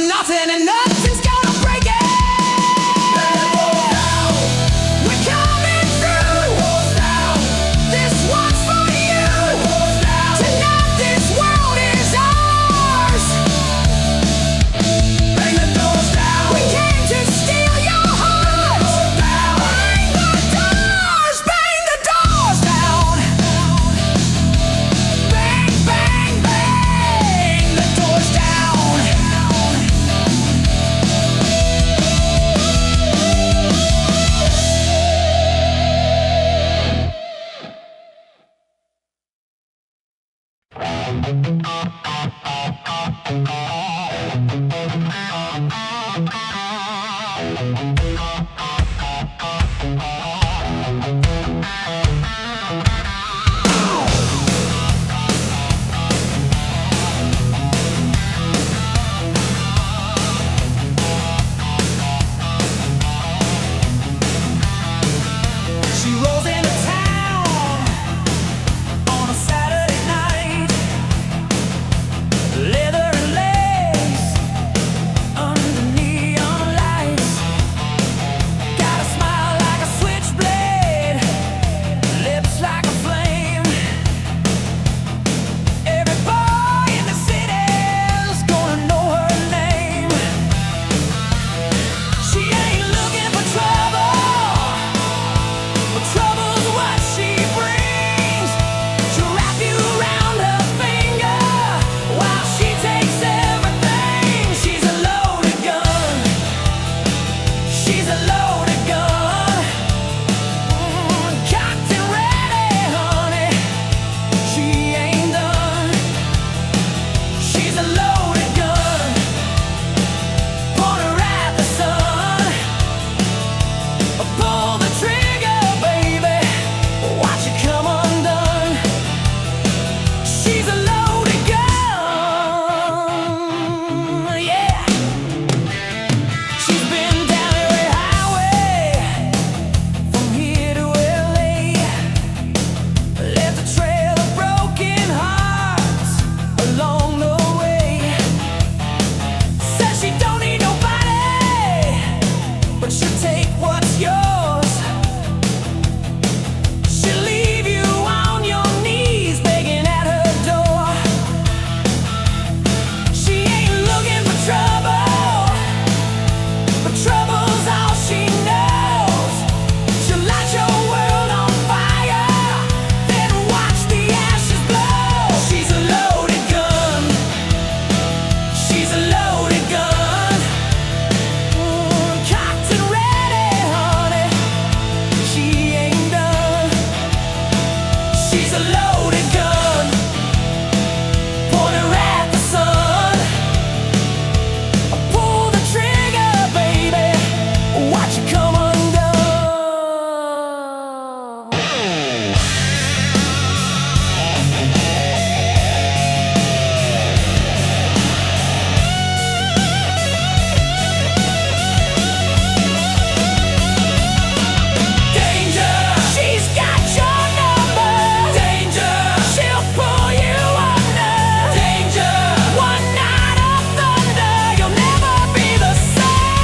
from nothing and nothing's gonna break it. We're coming through. This one's for you. Tonight this world is ours. Bang the doors down. We came to steal your heart. Bang the doors. Bang the doors down. Bang, bang, bang the doors down. She rolls into town on a Saturday night. Leather and lace under neon lights. Got a smile like a switchblade, lips like a flame. Every boy in the city's gonna know her name. She ain't looking for trouble, but trouble's what she brings. She'll wrap you around her finger while she takes everything. She's a loaded gun. She's a loaded gun. Cocked and ready, honey. She ain't done. She's a loaded gun. Point her at the sun. Pull the trigger, baby. Watch it come undone. She's a loaded gun. Yeah. She's been down every highway from here to LA. Left a trail of broken hearts along the way. Says she don't need nobody, but she'll take what's yours. She'll leave you on your knees begging at her door. She ain't looking for trouble, but trouble's all she knows. She'll light your world on fire, then watch the ashes blow. She's a loaded gun. She's a loaded gun. Cocked and ready, honey. She ain't done. She's a loaded gun. Point her at the sun. Pull the trigger, baby. Watch it come undone. Danger! She's got your number. Danger! She'll pull you under. Danger! One night of thunder, you'll never be the same.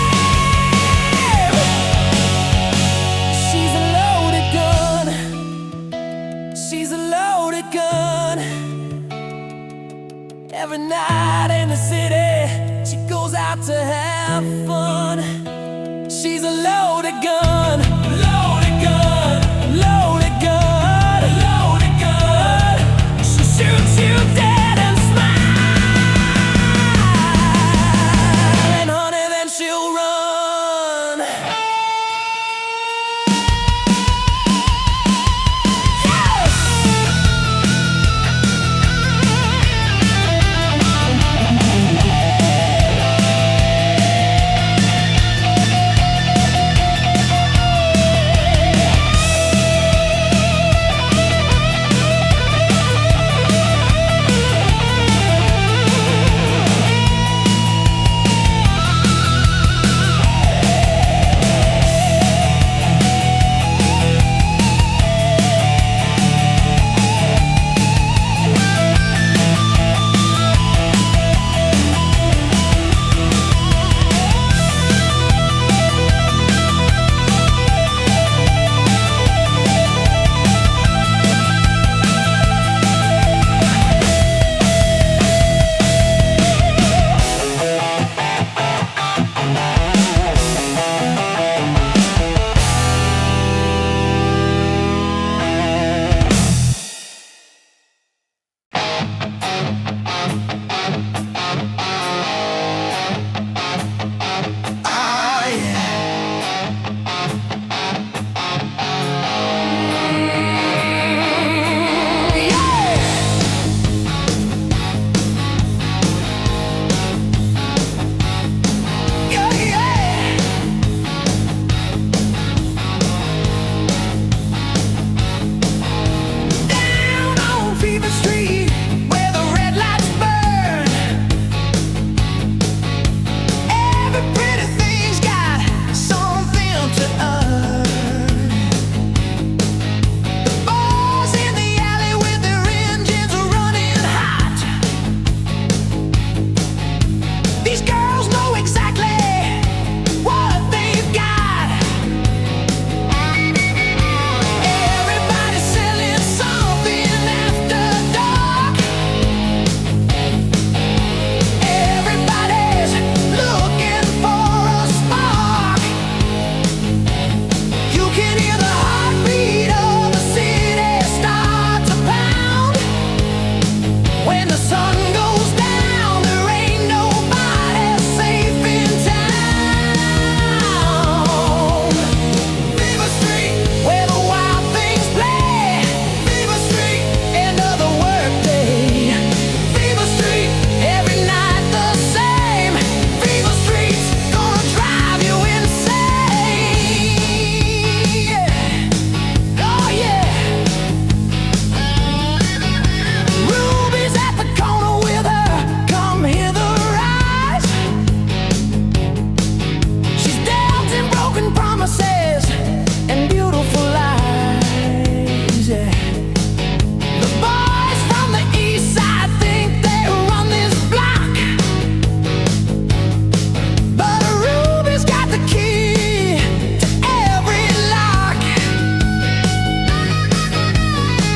She's a loaded gun. She's a loaded gun. Every night in the city, she goes out to have fun. She's a loaded gun. Loaded gun. Loaded gun. Loaded gun. She shoots you dead and smile. And honey, then she'll run. When the sun goes down, there ain't nobody safe in town. Fever Street, where the wild things play. Fever Street, end of the workday. Fever Street, every night the same. Fever Street's gonna drive you insane. Yeah. Oh yeah. Ruby's at the corner with her. Come hither, rise. She's dealt in broken promises and beautiful lies. Yeah. The boys from the east side think they run this block, but Ruby's got the key to every lock.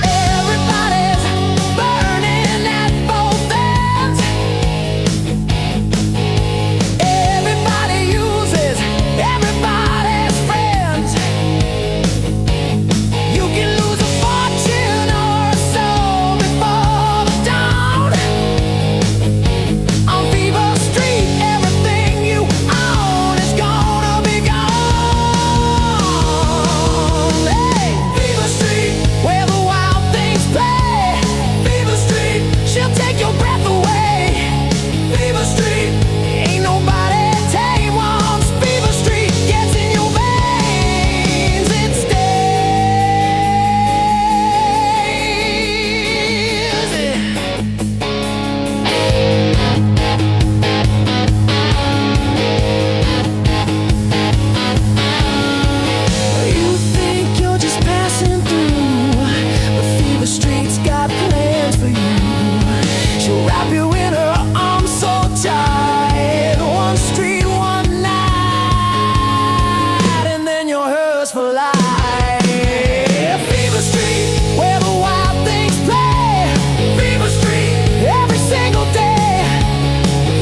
Everybody's burning at both ends. Everybody uses everybody's friends. You can lose a fortune or a soul before the dawn. On Fever Street, everything you own is gonna be gone. Hey, Fever Street, where the wild things play. Fever Street, she'll take your breath away. Fever Street, ain't nobody tame once Fever Street gets in your veins. It stays. You think you're just passing through, but Fever Street's got plans for you. She'll wrap you in her arms so tight. One street, one night, and then you're hers for life. Fever Street, where the wild things play. Fever Street, every single day.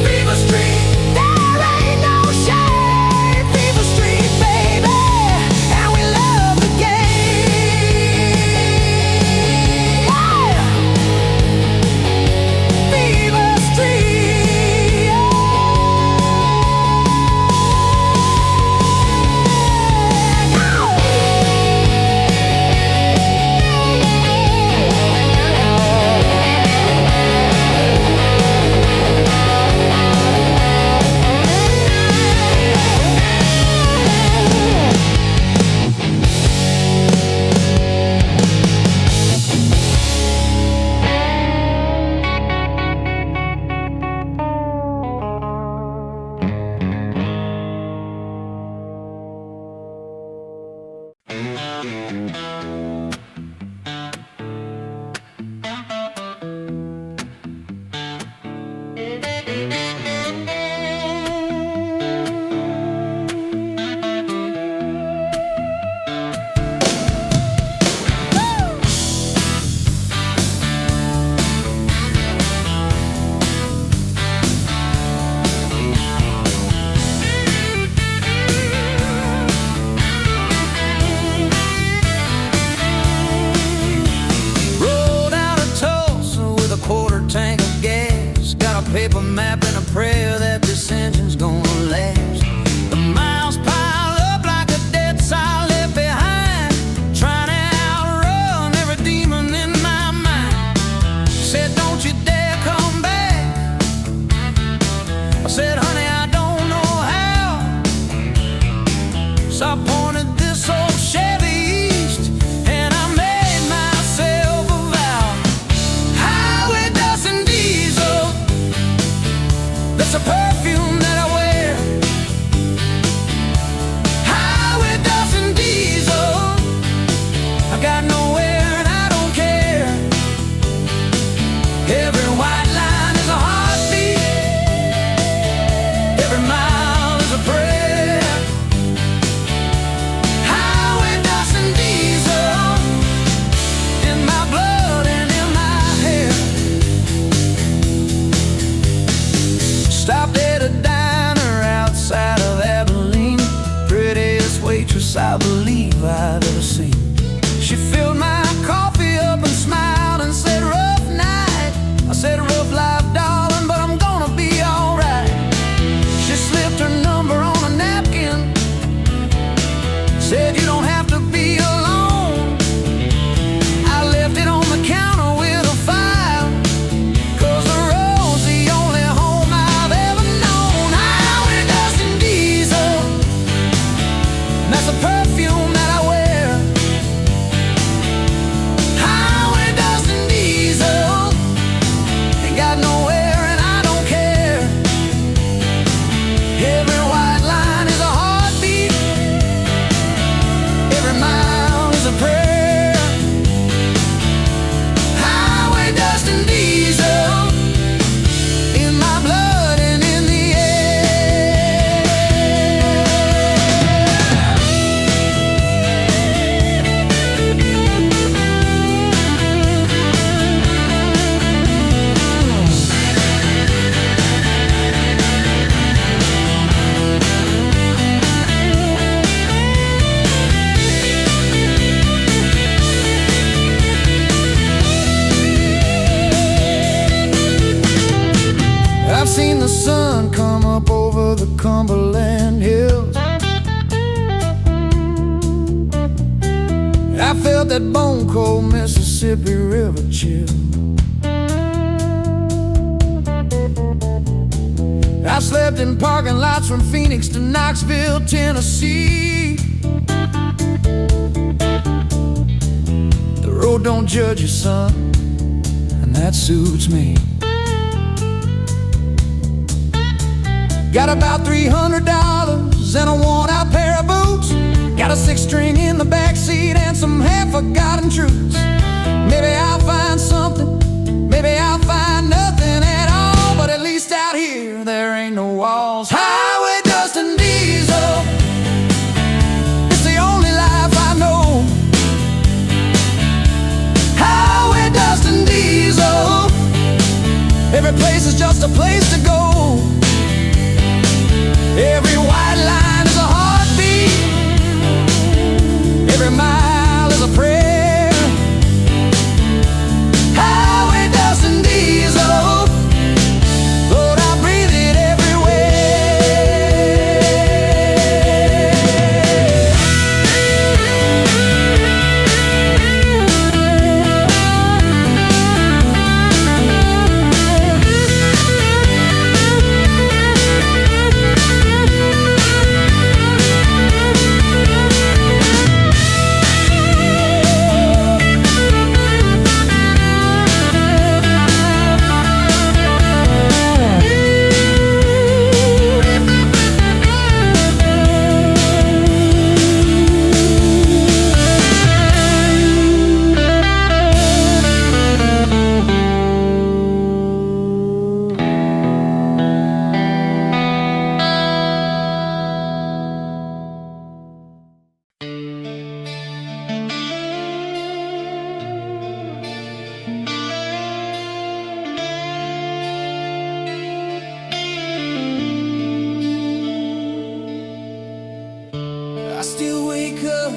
Fever Street, there ain't no shame. Fever Street, baby, and we love the game. Yeah. Fever rough life, darling, but I'm gonna be alright. She slipped her number on a napkin, said you don't have to be alone. I left it on the counter with a file, 'cause the road's the only home I've ever known. Highway dust and diesel, that's the perfume that I wear. Highway dust and diesel, ain't got nowhere and I don't care. Every white line is a heartbeat, every mile is a prayer. Highway dust and diesel, in my blood and in the air. I've seen the sun come up over the Cumberland hills. I felt that bone-cold Mississippi River chill. I slept in parking lots from Phoenix to Knoxville, Tennessee. The road don't judge you, son, and that suits me. Got about $300 and a worn-out pair of boots. Got a 6-string in the backseat and some half-forgotten truths. Maybe I'll find something, maybe I'll find nothing at all, but at least out here there ain't no walls. Highway dust and diesel, it's the only life I know. Highway dust and diesel, every place is just a place to go. Every white line is a heartbeat, every mile is a prayer. Highway dust and diesel, Lord, I breathe it I still wake up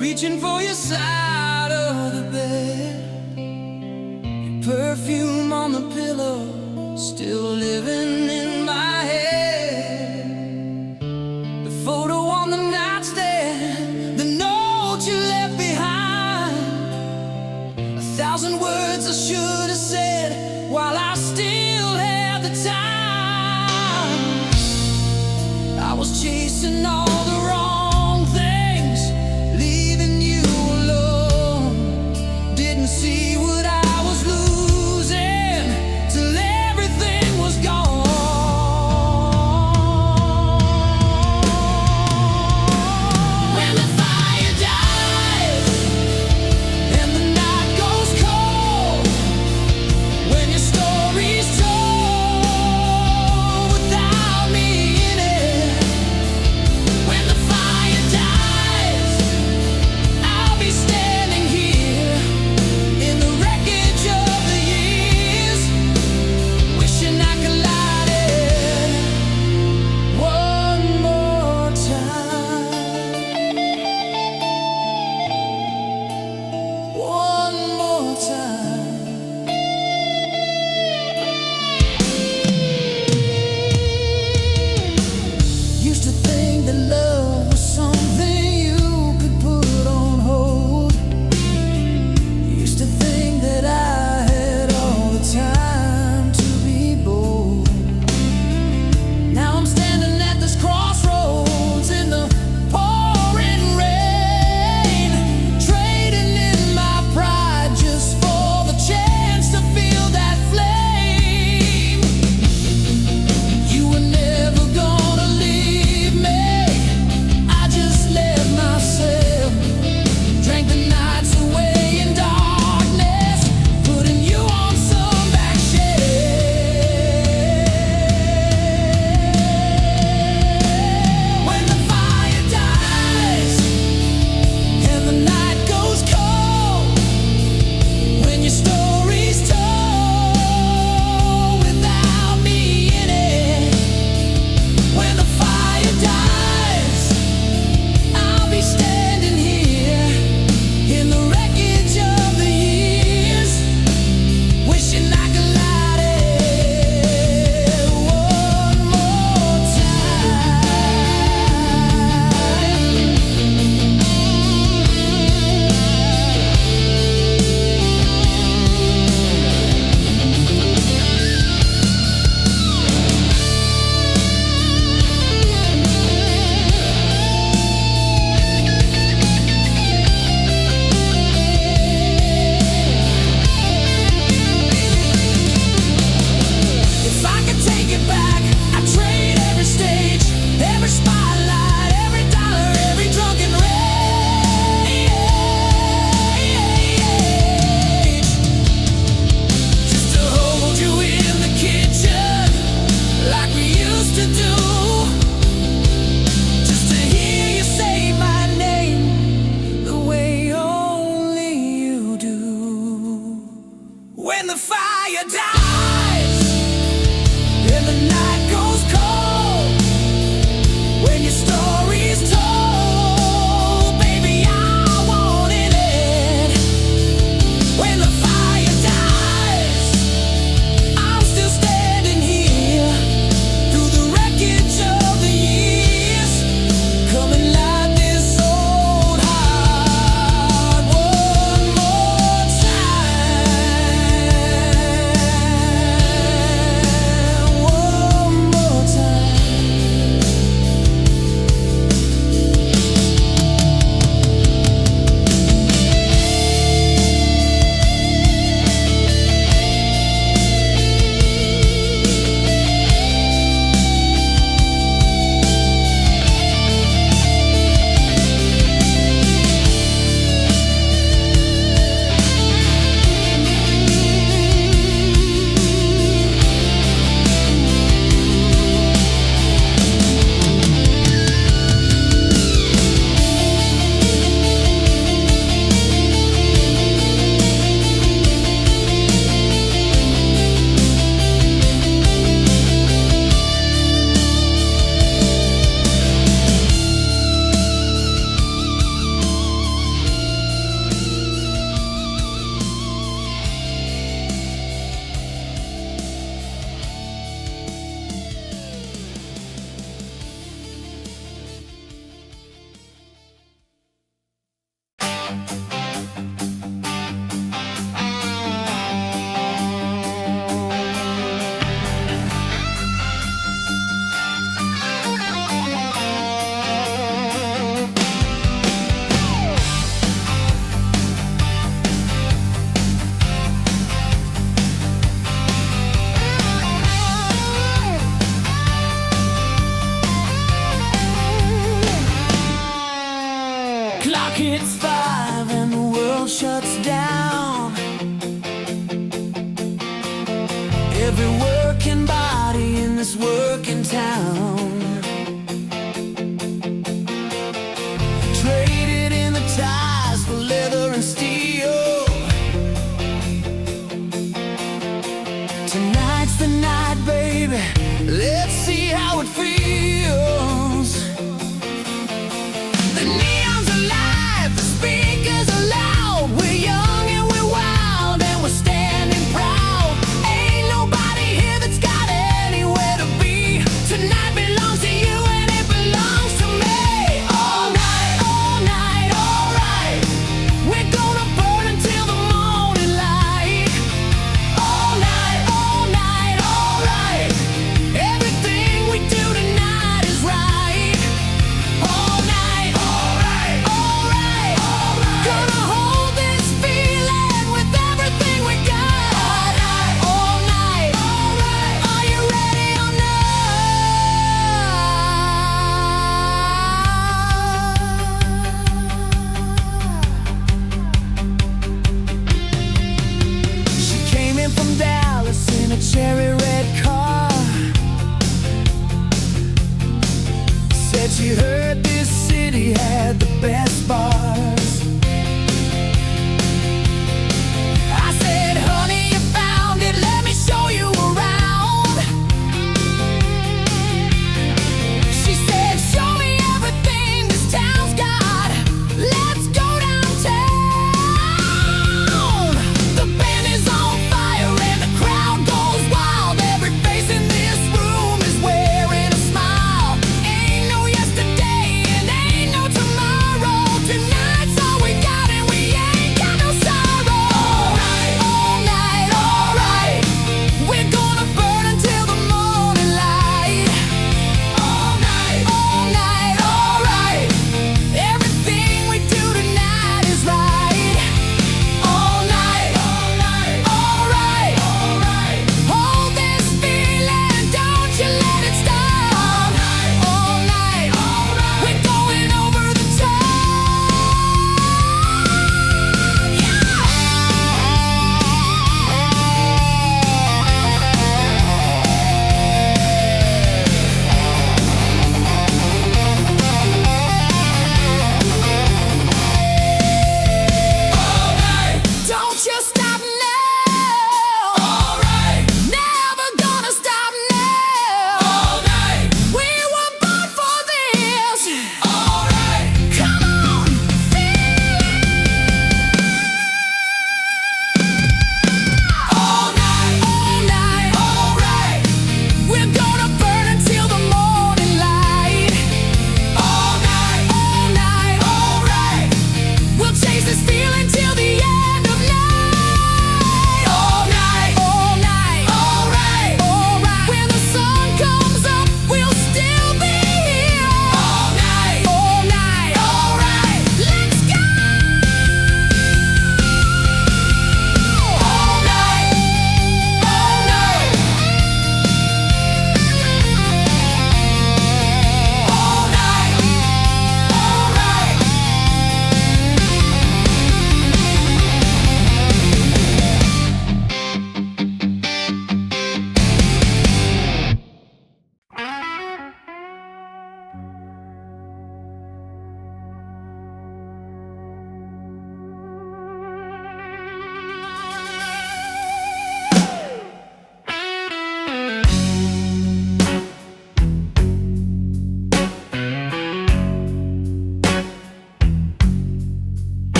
reaching for your side of the bed. Your perfume on the pillow, still living in my head. The photo on the nightstand, the note you left behind. 1,000 words I should have said while I still had the time. I was chasing all the wrong things, leaving you alone. Didn't see what I was losing till everything was gone. When the fire dies and the night goes cold, when your story's told without me in it, the night, baby. Let's see how it feels. The neon's alive, the speakers are loud. We're young and we're wild and we're standing proud. Ain't nobody here that's got anywhere to be. Tonight belongs to you and it belongs to me. All night, alright. We're gonna burn until the morning light. All night, alright. Everything we do tonight is right. All night, alright. Gonna hold this feeling with everything we got. All night, are you ready or not? She came in from Dallas in a cherry red car. Said she heard this city had the best bars. I said, honey, you found it, let me show you around. She said, show me everything this town's got. Let's go downtown. The band is on fire and the crowd goes wild. Every face in this room is wearing a smile. Ain't no yesterday and ain't no tomorrow. Tonight's all we got and we ain't got no sorrow. All night, alright. We're gonna burn until the morning light. All night, alright. Everything we do tonight is right. All night, alright. Hold this feeling, don't you let it stop. All night, we're going over the top. Don't you stop now. Never gonna stop now. We were born for this. Come on, feel it. All night, alright. We're gonna burn until the morning light. All night, alright. We'll chase this feeling till the end of night. All night, alright. When the sun comes up, we'll still be here. All night, alright. Let's go. All night, alright.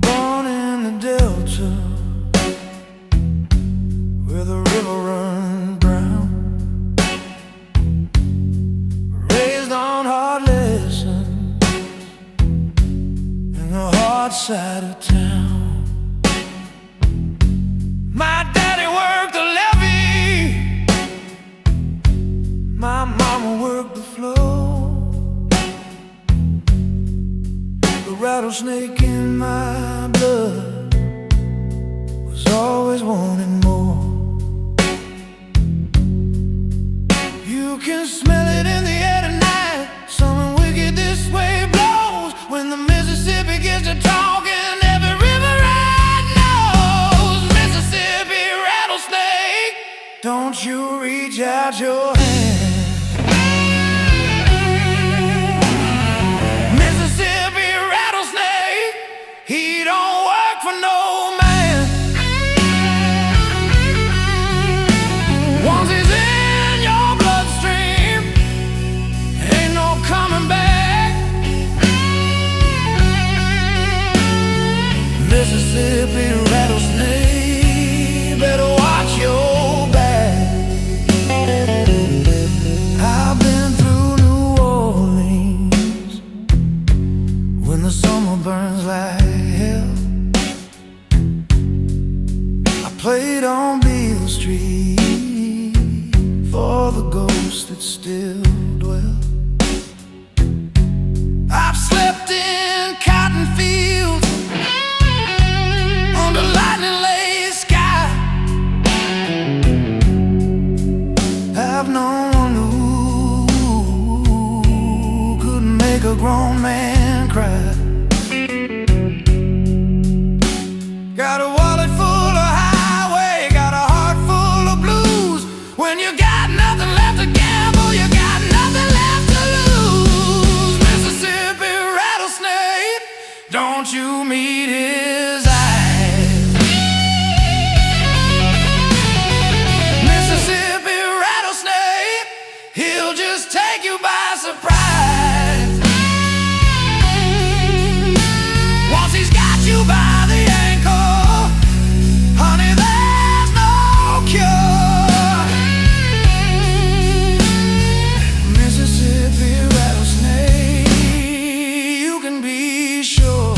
Born in the Delta, where the river runs brown. Raised on hard lessons in the hard side of town. My daddy worked the levee, my mama worked the floor. The rattlesnake in my blood was always wanting more. You can smell it in the air tonight. Something wicked this way blows. When the Mississippi gets to talking, every river I knows. Mississippi rattlesnake, don't you reach out your hand. Mississippi when the summer burns like hell. I played on Beale Street for the ghosts that still dwell. I've slept in cotton fields under lightning-laced sky. I've known who couldn't make a grown man cry. Got a wallet full of highway, got a heart full of blues. When you got nothing left to gamble, you got nothing left to lose. Mississippi rattlesnake, don't you meet his eyes. Mississippi rattlesnake, he'll just take you by surprise. Once he's got you by the ankle, honey, there's no cure. Mississippi rattlesnake, you can be sure.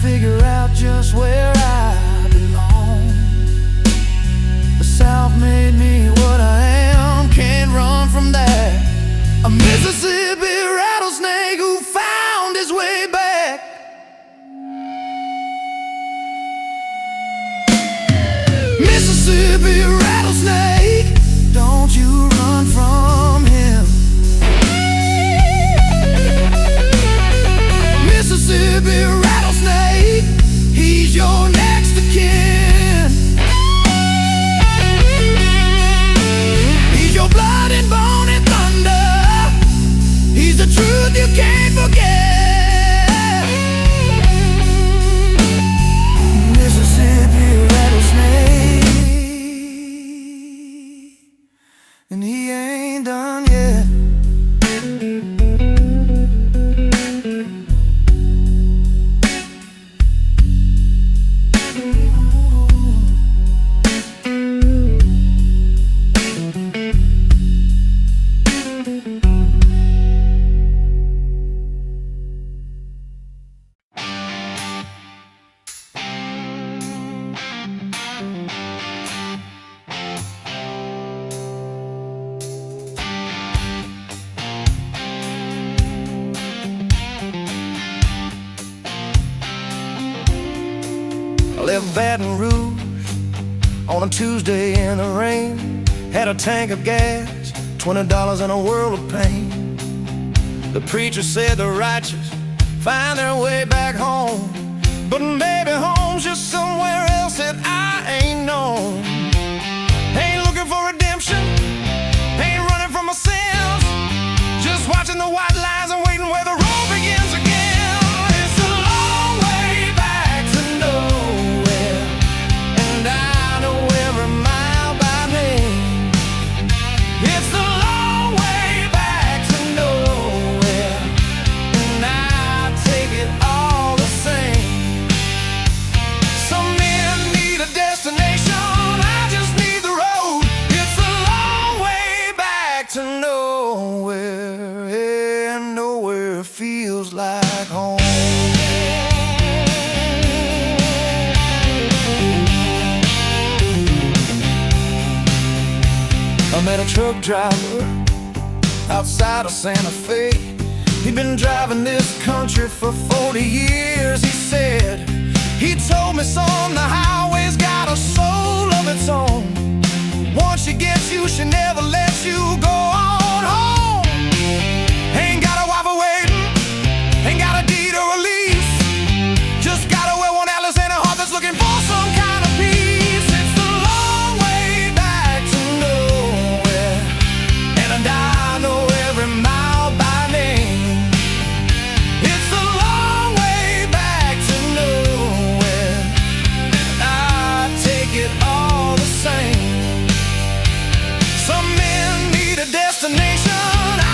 Figure out just where I belong. The South made me what I am, can't run from that. A Mississippi rattlesnake who found his way back. Mississippi rattlesnake, don't you run from him. Mississippi rattlesnake, he's your next of kin. He's your blood and bone and thunder. He's the truth you can't forget. Mississippi rattlesnake, and he ain't done yet. I left Baton Rouge on a Tuesday in the rain. Had a tank of gas, $20 and a world of pain. The preacher said the righteous find their way back home, but maybe home's just somewhere else that I ain't known. Ain't looking for redemption, ain't running from my sins, just watching the white lines and waiting where the road begins again. It's a long way back to nowhere, and I know every mile by name. It's the long way back to nowhere, and I take it all the same. Some men need a destination, I just need the road. It's a long way back to nowhere, and nowhere feels like home. I met a truck driver outside of Santa Fe. He'd been driving this country for 40 years. He said, he told me, son, the highway's got a soul of its own. you, she never lets you go on home. Ain't got a wife waiting, ain't got a deed or a lease. Just gotta wear one atlas and a heart that's looking for some kind of peace. It's the long way back to nowhere, and I know every mile by name. It's the long way back to nowhere, and I take it all the same. Some men need a destination,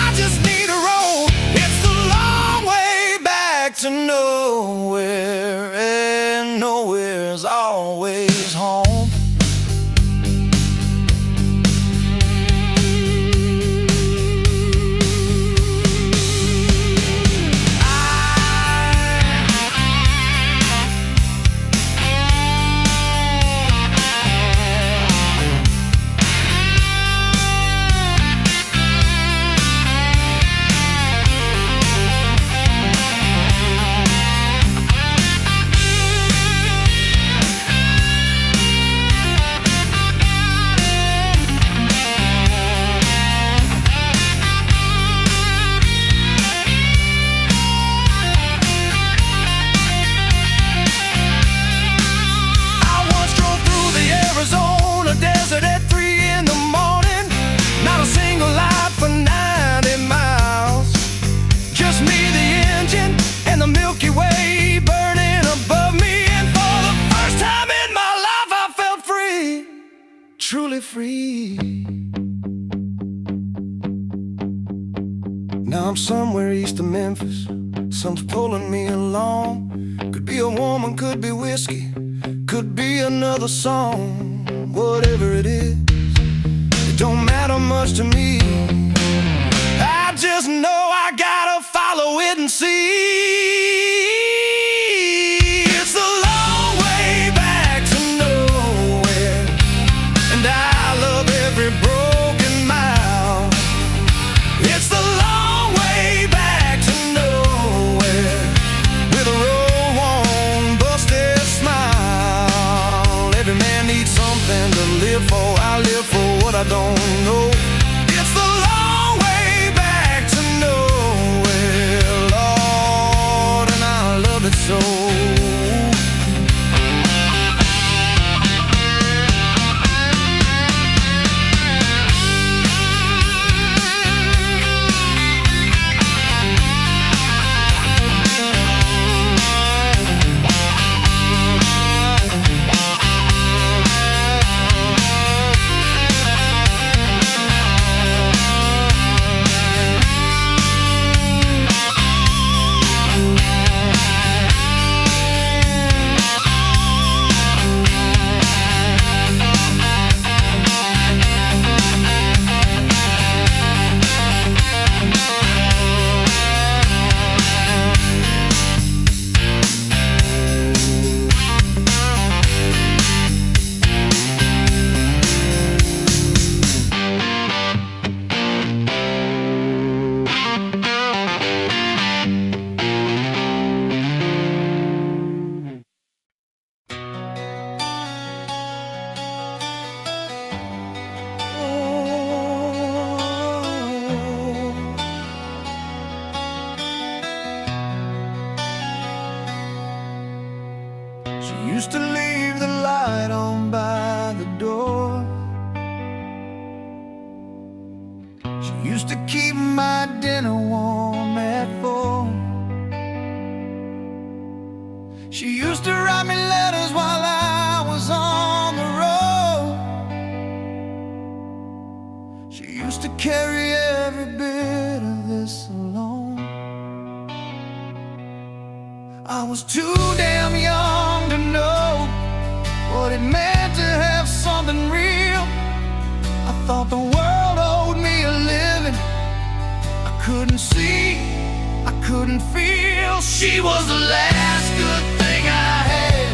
I just need a road. It's the long way back to nowhere, and nowhere's always home. At 3 in the morning, not a single light for 90 miles. Just me, the engine, and the Milky Way burning above me. And for the first time in my life I felt free, truly free. Now I'm somewhere east of Memphis, sun's pulling me along. Could be a woman, could be whiskey, could be another song. Whatever it is, it don't matter much to me. I just know I gotta follow it and see. It's the long way back to nowhere, and I love every broken mile. It's the long way back to nowhere, with a roll-on busted smile. Every man needs something to live for, I live for what I don't know. It's the long way back to nowhere, Lord, and I love it so. Used to leave the light on by the door. She used to keep my dinner warm at 4. She used to write me letters while I was on the road. She used to carry every bit of this alone. I was too damn young to know what it meant to have something real. I thought the world owed me a living. I couldn't see, I couldn't feel. She was the last good thing I had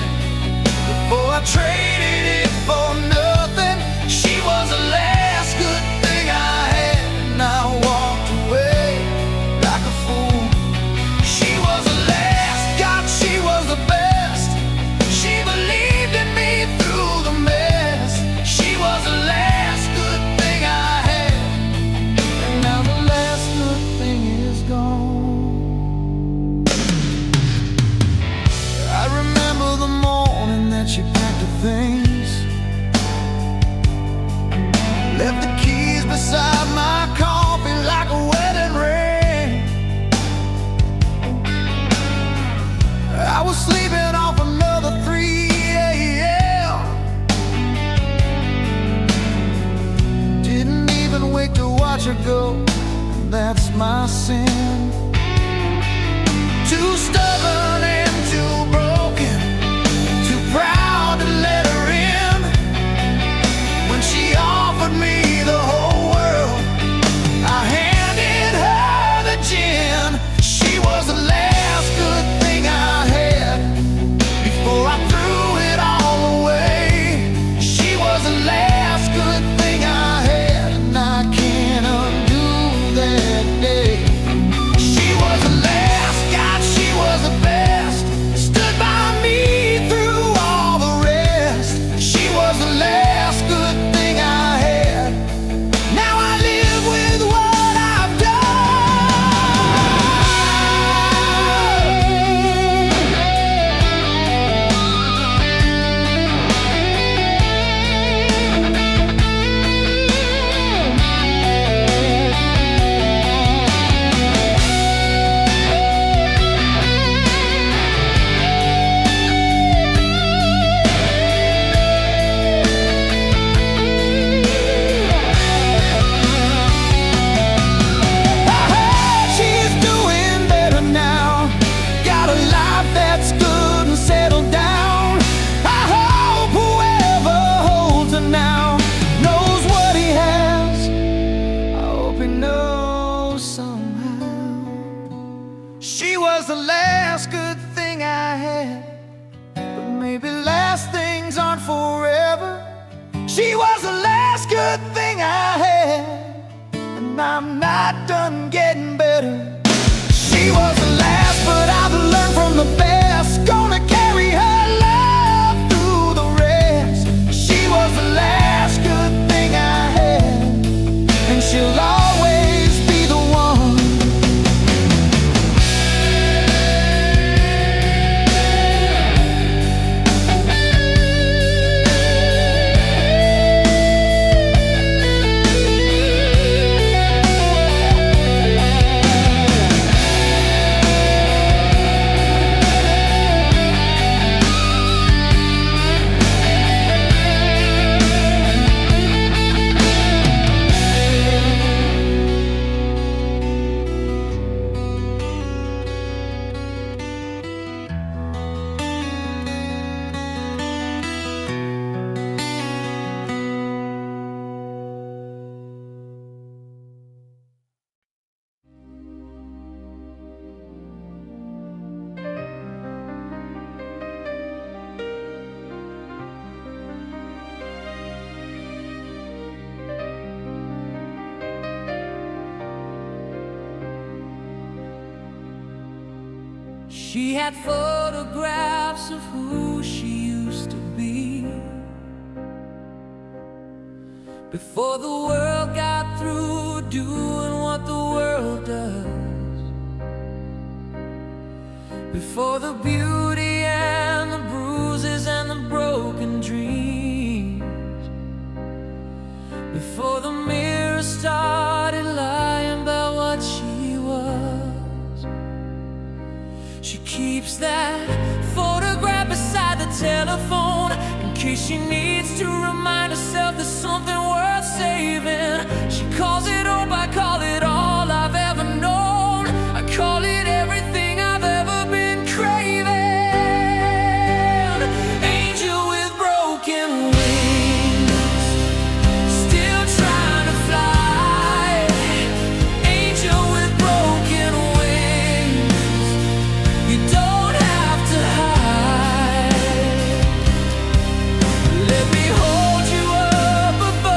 before I traded it for nothing. She was the last good thing I had, and I walked away like a fool. She was the last, God, she was the best. She believed in me through the mess. She was the last good thing I go, and that's my sin. Too stubborn and too broken, too proud to let her in. When she offered me the whole world, I handed her the gin. She was the last good thing I had before I threw it all away. She was the last good thing I had, and I can't undo that day. She was the last, God, she was the best. Stood by me through all the rest. She was the last good thing I had. Now I live with what I've the last good thing I had, but maybe last things aren't forever. She was the last good thing I had, and I'm not done getting better. She was the last, but I've learned from the best. Gonna carry her love through the rest. She was the last good thing I had, and she'll always be the one. She had photographs of who she used to be before the world got through doing what the world does, before the beauty and the bruises and the broken dreams, before the mirror started lying about what she was. She keeps that photograph beside the telephone in case she needs to remind herself there's something worth saving. She calls it hope, I call it all I've ever known. I call it everything I've ever been craving. Angel with broken wings, still trying to fly. Angel with broken wings, you don't have to hide. Let me hold you up above.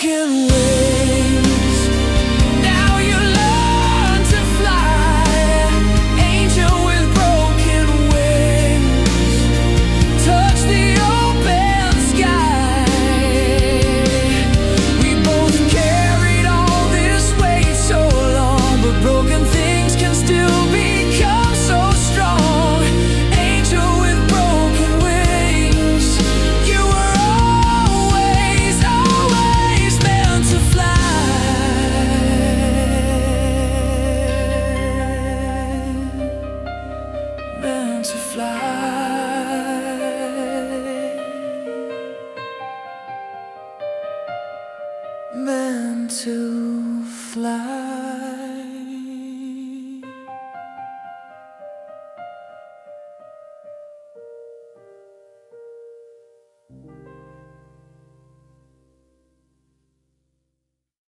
broken wings. Now you learn to fly, angel with broken wings. Touch the open sky. We both carried all this weight so long, but broken things can still become so strong. Angel with broken wings. You were always, always meant to fly. Meant to fly. Meant to fly.